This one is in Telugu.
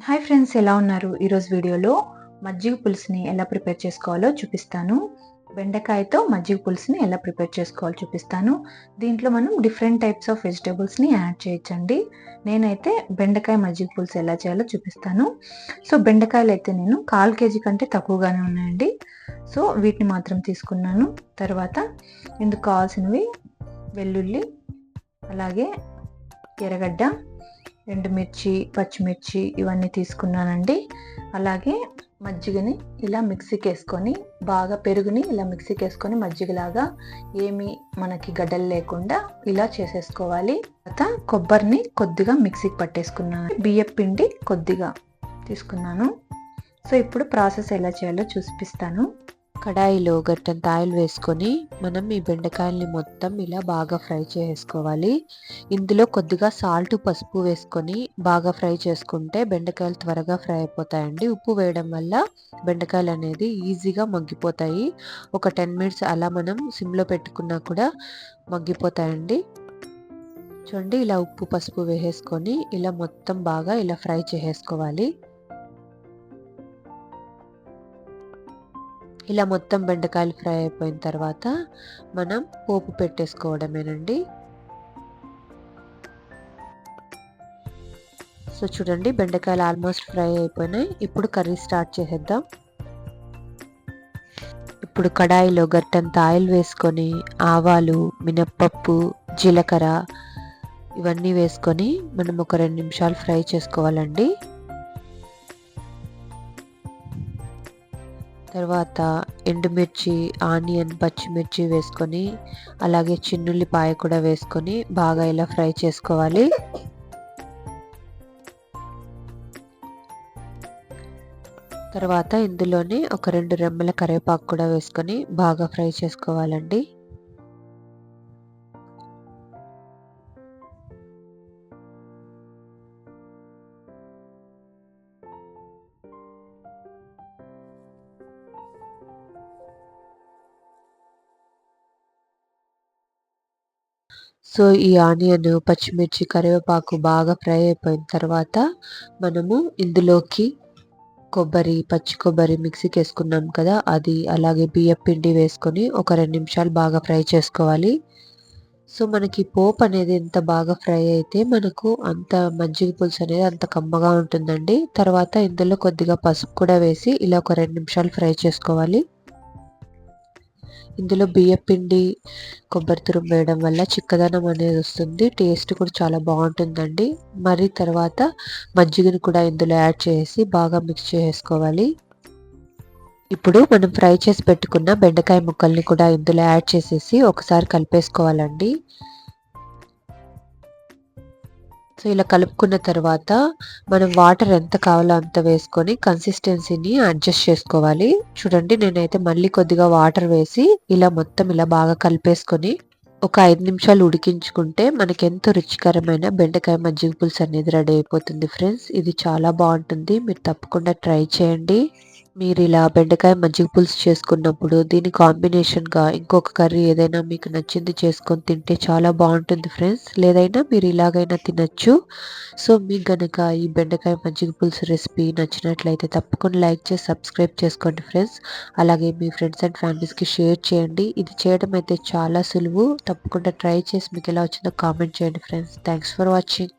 హాయ్ ఫ్రెండ్స్, ఎలా ఉన్నారు? ఈరోజు వీడియోలో మజ్జిగ పులుసుని ఎలా ప్రిపేర్ చేసుకోవాలో చూపిస్తాను. బెండకాయతో మజ్జిగ పులుసుని ఎలా ప్రిపేర్ చేసుకోవాలో చూపిస్తాను. దీంట్లో మనం డిఫరెంట్ టైప్స్ ఆఫ్ వెజిటేబుల్స్ని యాడ్ చేయొచ్చండి. నేనైతే బెండకాయ మజ్జిగ పులుసు ఎలా చేయాలో చూపిస్తాను. సో బెండకాయలు అయితే నేను 1/4 కేజీ కంటే తక్కువగానే ఉన్నాయండి. సో వీటిని మాత్రం తీసుకున్నాను. తర్వాత ఇందుకు కావాల్సినవి వెల్లుల్లి, అలాగే ఎర్రగడ్డ, ఎండుమిర్చి, పచ్చిమిర్చి ఇవన్నీ తీసుకున్నానండి. అలాగే మజ్జిగని ఇలా మిక్సీకి వేసుకొని, బాగా పెరుగుని ఇలా మిక్సీకి వేసుకొని మజ్జిగలాగా ఏమి మనకి గడ్డలు లేకుండా ఇలా చేసేసుకోవాలి. తర్వాత కొబ్బరిని కొద్దిగా మిక్సీకి పట్టేసుకున్నాను. బియ్యం పిండి కొద్దిగా తీసుకున్నాను. సో ఇప్పుడు ప్రాసెస్ ఎలా చేయాలో చూపిస్తాను. కడాయిలో గట్టంత ఆయిల్ వేసుకొని మనం ఈ బెండకాయల్ని మొత్తం ఇలా బాగా ఫ్రై చేసుకోవాలి. ఇందులో కొద్దిగా సాల్ట్, పసుపు వేసుకొని బాగా ఫ్రై చేసుకుంటే బెండకాయలు త్వరగా ఫ్రై అయిపోతాయండి. ఉప్పు వేయడం వల్ల బెండకాయలు అనేది ఈజీగా మగ్గిపోతాయి. ఒక 10 మినిట్స్ అలా మనం సిమ్లో పెట్టుకున్నా కూడా మగ్గిపోతాయండి. చూడండి, ఇలా ఉప్పు, పసుపు వేసేసుకొని ఇలా మొత్తం బాగా ఇలా ఫ్రై చేసేసుకోవాలి. ఇలా మొత్తం బెండకాయలు ఫ్రై అయిపోయిన తర్వాత మనం పోపు పెట్టేసుకోవడమేనండి. సో చూడండి, బెండకాయలు ఆల్మోస్ట్ ఫ్రై అయిపోయినాయి. ఇప్పుడు కర్రీ స్టార్ట్ చేసేద్దాం. ఇప్పుడు కడాయిలో గట్టంత ఆయిల్ వేసుకొని ఆవాలు, మినప్పప్పు, జీలకర్ర ఇవన్నీ వేసుకొని మనం ఒక 2 నిమిషాలు ఫ్రై చేసుకోవాలండి. తర్వాత ఎండుమిర్చి, ఆనియన్, పచ్చిమిర్చి వేసుకొని అలాగే చిన్నుల్లిపాయ కూడా వేసుకొని బాగా ఇలా ఫ్రై చేసుకోవాలి. తర్వాత ఇందులోనే ఒక 2 రెమ్మల కరివేపాకు కూడా వేసుకొని బాగా ఫ్రై చేసుకోవాలండి. సో ఈ ఆనియన్, పచ్చిమిర్చి, కరివేపాకు బాగా ఫ్రై అయిపోయిన తర్వాత మనము ఇందులోకి కొబ్బరి, పచ్చి కొబ్బరి మిక్సీకి వేసుకున్నాం కదా, అది అలాగే బియ్యం పిండి వేసుకొని ఒక 2 నిమిషాలు బాగా ఫ్రై చేసుకోవాలి. సో మనకి పోపు అనేది ఎంత బాగా ఫ్రై అయితే మనకు అంత మజ్జిగ పులుసు అనేది అంత కమ్మగా ఉంటుందండి. తర్వాత ఇందులో కొద్దిగా పసుపు కూడా వేసి ఇలా ఒక 2 నిమిషాలు ఫ్రై చేసుకోవాలి. ఇందులో బియ్యం పిండి, కొబ్బరి తురుము వేయడం వల్ల చిక్కదనం అనేది వస్తుంది. టేస్ట్ కూడా చాలా బాగుంటుందండి. మరి తర్వాత మజ్జిగను కూడా ఇందులో యాడ్ చేసి బాగా మిక్స్ చేసుకోవాలి. ఇప్పుడు మనం ఫ్రై చేసి పెట్టుకున్న బెండకాయ ముక్కల్ని కూడా ఇందులో యాడ్ చేసేసి ఒకసారి కలిపేసుకోవాలండి. సో ఇలా కలుపుకున్న తర్వాత మనం వాటర్ ఎంత కావాలో అంత వేసుకొని కన్సిస్టెన్సీని అడ్జస్ట్ చేసుకోవాలి. చూడండి, నేనైతే మళ్ళీ కొద్దిగా వాటర్ వేసి ఇలా మొత్తం ఇలా బాగా కలిపేసుకొని ఒక 5 నిమిషాలు ఉడికించుకుంటే మనకి ఎంతో రుచికరమైన బెండకాయ మజ్జిగ పులుసు అనేది రెడీ అయిపోతుంది ఫ్రెండ్స్. ఇది చాలా బాగుంటుంది, మీరు తప్పకుండా ట్రై చేయండి. మీరు ఇలా బెండకాయ మజ్జిగ పులుసు చేసుకున్నప్పుడు దీని కాంబినేషన్గా ఇంకొక కర్రీ ఏదైనా మీకు నచ్చింది చేసుకొని తింటే చాలా బాగుంటుంది ఫ్రెండ్స్. లేదైనా మీరు ఇలాగైనా తినచ్చు. సో మీకు గనక ఈ బెండకాయ మజ్జిగ పులుసు రెసిపీ నచ్చినట్లయితే తప్పకుండా లైక్ చేసి సబ్స్క్రైబ్ చేసుకోండి ఫ్రెండ్స్. అలాగే మీ ఫ్రెండ్స్ అండ్ ఫ్యామిలీస్కి షేర్ చేయండి. ఇది చేయడం అయితే చాలా సులువు. తప్పకుండా ట్రై చేసి మీకు ఎలా వచ్చిందో కామెంట్ చేయండి ఫ్రెండ్స్. Thanks for watching.